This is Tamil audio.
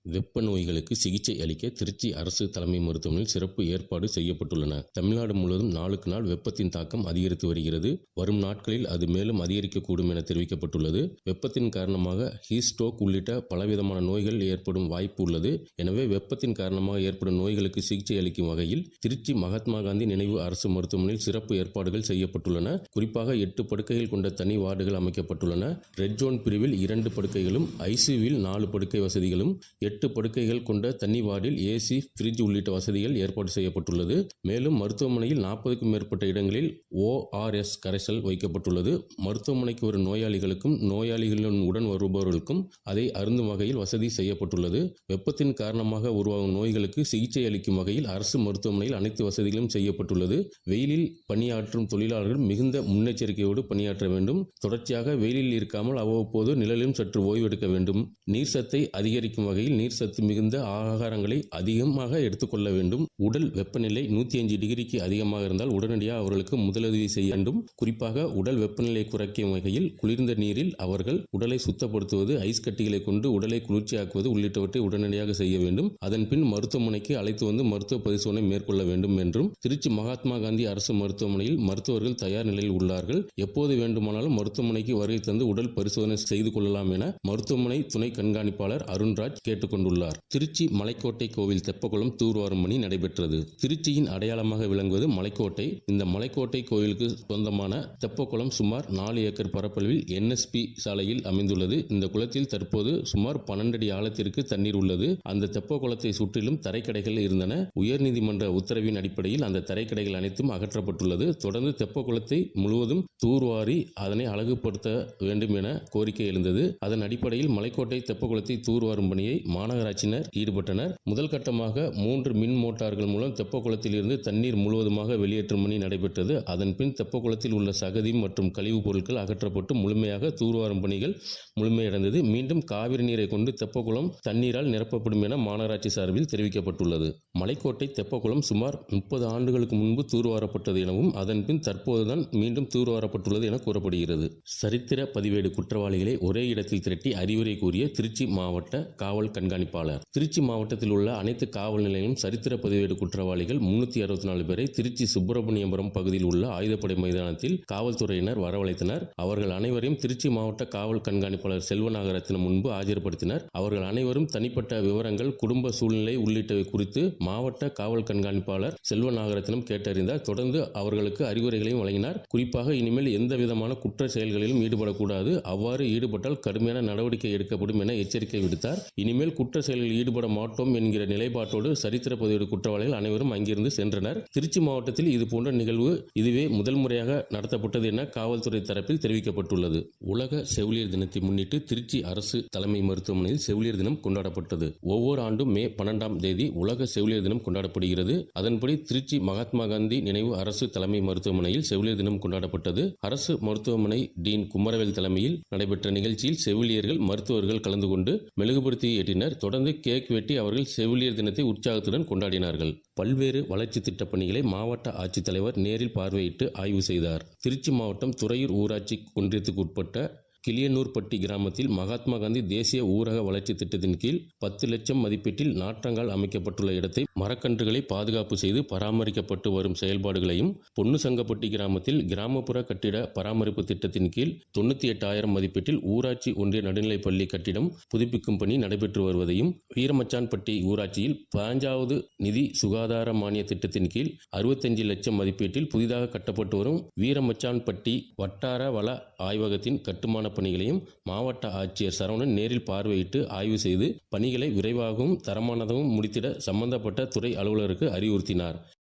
வெப்ப நோய்களுக்கு சிகிச்சை அளிக்க திருச்சி அரசு தலைமை மருத்துவமனையில் சிறப்பு ஏற்பாடு செய்யப்பட்டுள்ளன. தமிழ்நாடு முழுவதும் நாளுக்கு நாள் வெப்பத்தின் தாக்கம் அதிகரித்து வருகிறது. வரும் நாட்களில் அது மேலும் அதிகரிக்கக்கூடும் என தெரிவிக்கப்பட்டுள்ளது. வெப்பத்தின் காரணமாக ஹீட் ஸ்ட்ரோக் உள்ளிட்ட பலவிதமான நோய்கள் ஏற்படும் வாய்ப்பு உள்ளது. எனவே வெப்பத்தின் காரணமாக ஏற்படும் நோய்களுக்கு சிகிச்சை அளிக்கும் வகையில் திருச்சி மகாத்மா காந்தி நினைவு அரசு மருத்துவமனையில் சிறப்பு ஏற்பாடுகள் செய்யப்பட்டுள்ளன. குறிப்பாக 8 படுக்கைகள் கொண்ட தனி வார்டுகள் அமைக்கப்பட்டுள்ளன. ரெட் ஜோன் பிரிவில் 2 படுக்கைகளும், ஐசியூவில் 4 படுக்கை வசதிகளும், 8 படுக்கைகள் கொண்ட தனி வார்டில் ஏசி, ஃப்ரிட்ஜ் உள்ளிட்ட வசதிகள் ஏற்பாடு செய்யப்பட்டுள்ளது. மேலும் மருத்துவமனையில் 40க்கும் மேற்பட்ட இடங்களில் ORS கரைசல் வைக்கப்பட்டுள்ளது. மருத்துவமனைக்கு வரும் நோயாளிகளுக்கும் நோயாளிகளுடன் உடன் வருபவர்களுக்கும் அதை அருந்தும் வகையில் வசதி செய்யப்பட்டுள்ளது. வெப்பத்தின் காரணமாக உருவாகும் நோய்களுக்கு சிகிச்சை அளிக்கும் வகையில் அரசு மருத்துவமனையில் அனைத்து வசதிகளும் செய்யப்பட்டுள்ளது. வெயிலில் பணியாற்றும் தொழிலாளர்கள் மிகுந்த முன்னெச்சரிக்கையோடு பணியாற்ற வேண்டும். தொடர்ச்சியாக வெயிலில் இருக்காமல் அவ்வப்போது நிழலிலும் சற்று ஓய்வெடுக்க வேண்டும். நீர் சத்தை அதிகரிக்கும் வகையில் நீர் சத்து மிகுந்த ஆகாரங்களை அதிகமாக எடுத்துக்கொள்ள வேண்டும். உடல் வெப்பநிலை 105 டிகிரிக்கு அதிகமாக இருந்தால் உடனடியாக அவர்களுக்கு முதலுதவி செய்ய வேண்டும். குறிப்பாக உடல் வெப்பநிலை குறைக்கும் வகையில் குளிர்ந்த நீரில் அவர்கள் உடலை சுத்தப்படுத்துவது, ஐஸ் கட்டிகளை கொண்டு உடலை குளிர்ச்சியாக்குவது உள்ளிட்டவற்றை உடனடியாக செய்ய வேண்டும். அதன் பின் மருத்துவமனைக்கு அழைத்து வந்து மருத்துவ பரிசோதனை மேற்கொள்ள வேண்டும் என்றும் திருச்சி மகாத்மா காந்தி அரசு மருத்துவமனையில் மருத்துவர்கள் தயார் நிலையில் உள்ளார்கள். எப்போது வேண்டுமானாலும் மருத்துவமனைக்கு வருகை தந்து உடல் பரிசோதனை செய்து கொள்ளலாம் என மருத்துவமனை துணை கண்காணிப்பாளர் அருண்ராஜ் கேட்டுக்கொண்டுள்ளார். திருச்சி மலைக்கோட்டை கோவில் தெப்பக்குளம் தூர்வாரும் பணி நடைபெற்றது. திருச்சியின் அடையாளமாக விளங்குவது மலைக்கோட்டை. இந்த மலைக்கோட்டை கோவிலுக்கு சொந்தமான தெப்பக்குளம் சுமார் 4 ஏக்கர் பரப்பளவில் NSP சாலையில் அமைந்துள்ளது. இந்த குளத்தில் தற்போது சுமார் 12 அடி ஆழத்திற்கு தண்ணீர் உள்ளது. அந்த தெப்பக்குளத்தை சுற்றிலும் தரைக்கடைகள் இருந்தன. உயர்நீதிமன்ற உத்தரவின் அடிப்படையில் அந்த தரைக்கடைகள் அனைத்தும் அகற்றப்பட்டுள்ளது. தொடர்ந்து தெப்பக்குளத்தை முழுவதும் தூர்வாரி அதனை அழகுபடுத்த வேண்டும் என கோரிக்கை எழுந்தது. அதன் அடிப்படையில் மலைக்கோட்டை தெப்பக்குளத்தை தூர்வாரும் பணியை மாநகராட்சியினர் ஈடுபட்டனர். முதல் கட்டமாக 3 மின் மோட்டார்கள் மூலம் தெப்பக்குளத்தில் இருந்து தண்ணீர் முழுவதுமாக வெளியேற்றும் பணி நடைபெற்றது. அதன் பின் தெப்பக்குளத்தில் உள்ள சகதி மற்றும் கழிவுப் பொருட்கள் அகற்றப்பட்டு முழுமையாக தூர்வாரும் பணிகள் முழுமையடைந்தது. மீண்டும் காவிரி நீரை கொண்டு தெப்பக்குளம் தண்ணீரால் நிரப்பப்படும் என மாநகராட்சி சார்பில் தெரிவிக்கப்பட்டுள்ளது. மலைக்கோட்டை தெப்பக்குளம் சுமார் 30 ஆண்டுகளுக்கு முன்பு தூர்வாரப்பட்டது எனவும் அதன் பின் தற்போதுதான் மீண்டும் தூர்வாரப்பட்டுள்ளது என கூறப்படுகிறது. சரித்திர பதிவேடு குற்றவாளிகளை ஒரே இடத்தில் திரட்டி அறிவுரை கூறிய திருச்சி மாவட்ட காவல் கண்காணிப்பாளர். திருச்சி மாவட்டத்தில் உள்ள அனைத்து காவல் நிலையங்களும் சரித்திர பதிவேடு குற்றவாளிகள் 364 பேரை திருச்சி சுப்பிரமணியபுரம் பகுதியில் உள்ள ஆயுதப்படை மைதானத்தில் காவல்துறையினர் வரவழைத்தனர். அவர்கள் அனைவரையும் திருச்சி மாவட்ட காவல் கண்காணிப்பாளர் செல்வநாகரத்தினம் முன்பு ஆஜர்படுத்தினர். அவர்கள் அனைவரும் தனிப்பட்ட விவரங்கள், குடும்ப சூழ்நிலை உள்ளிட்டவை குறித்து மாவட்ட காவல் கண்காணிப்பாளர் செல்வநாகரத்தினம் கேட்டறிந்தார். தொடர்ந்து அவர்களுக்கு அறிவுரைகளையும் வழங்கினார். குறிப்பாக இனிமேல் எந்த விதமான குற்ற செயல்களிலும் ஈடுபடக்கூடாது, அவ்வாறு ஈடுபட்டால் கடுமையான நடவடிக்கை எடுக்கப்படும் என எச்சரிக்கை விடுத்தார். இனிமேல் குற்ற செயல்களில் ஈடுபட மாட்டோம் என்கிற நிலைப்பாட்டோடு சரித்திர பதிவேடு குற்றவாளிகள் அனைவரும் அங்கிருந்து சென்றனர். திருச்சி மாவட்டத்தில் இதுபோன்ற நிகழ்வு இதுவே முதல் முறையாக நடத்தப்பட்டது என காவல்துறை தரப்பில் தெரிவிக்கப்பட்டுள்ளது. உலக செவிலியர் தினத்தை முன்னிட்டு திருச்சி அரசு தலைமை மருத்துவமனையில் செவிலியர் தினம் கொண்டாடப்பட்டது. ஒவ்வொரு ஆண்டும் மே 12ஆம் தேதி உலக செவிலியர் தினம் கொண்டாடப்படுகிறது. அதன்படி திருச்சி மகாத்மா காந்தி நினைவு அரசு தலைமை மருத்துவமனையில் செவிலியர் தினம் கொண்டாடப்பட்டது. அரசு மருத்துவமனை டீன் குமரவேல் தலைமையில் நடைபெற்ற நிகழ்ச்சியில் செவிலியர்கள், மருத்துவர்கள் கலந்து கொண்டு மெழுகுபடுத்தி ஏற்றினர். தொடர்ந்து கேக் வெட்டி அவர்கள் செவிலியர் தினத்தை உற்சாகத்துடன் கொண்டாடினார்கள். பல்வேறு வளர்ச்சி திட்ட பணிகளை மாவட்ட ஆட்சித்தலைவர் நேரில் பார்வையிட்டு ஆய்வு செய்தார். திருச்சி மாவட்டம் துறையூர் ஊராட்சி ஒன்றியத்துக்கு உட்பட்ட கிளியனூர்பட்டி கிராமத்தில் மகாத்மா காந்தி தேசிய ஊரக வளர்ச்சி திட்டத்தின் கீழ் 10 லட்சம் மதிப்பீட்டில் நாற்றங்கால் அமைக்கப்பட்டுள்ள இடத்தை மரக்கன்றுகளை பாதுகாப்பு செய்து பராமரிக்கப்பட்டு வரும் செயல்பாடுகளையும், பொன்னுசங்கப்பட்டி கிராமத்தில் கிராமப்புற கட்டிட பராமரிப்பு திட்டத்தின் கீழ் 98,000 மதிப்பீட்டில் ஊராட்சி ஒன்றிய நடுநிலைப்பள்ளி கட்டிடம் புதுப்பிக்கும் பணி நடைபெற்று வருவதையும், வீரமச்சான்பட்டி ஊராட்சியில் 15வது நிதி சுகாதார மானிய திட்டத்தின் கீழ் 65 லட்சம் மதிப்பீட்டில் புதிதாக கட்டப்பட்டு வரும் வீரமச்சான்பட்டி வட்டார வள ஆய்வகத்தின் கட்டுமான பணிகளையும் மாவட்ட ஆட்சியர் சரவணன் நேரில் பார்வையிட்டு ஆய்வு செய்து பணிகளை விரைவாகவும் தரமானதாகவும் முடித்திட சம்பந்தப்பட்ட துறை அலுவலருக்கு அறிவுறுத்தினார்.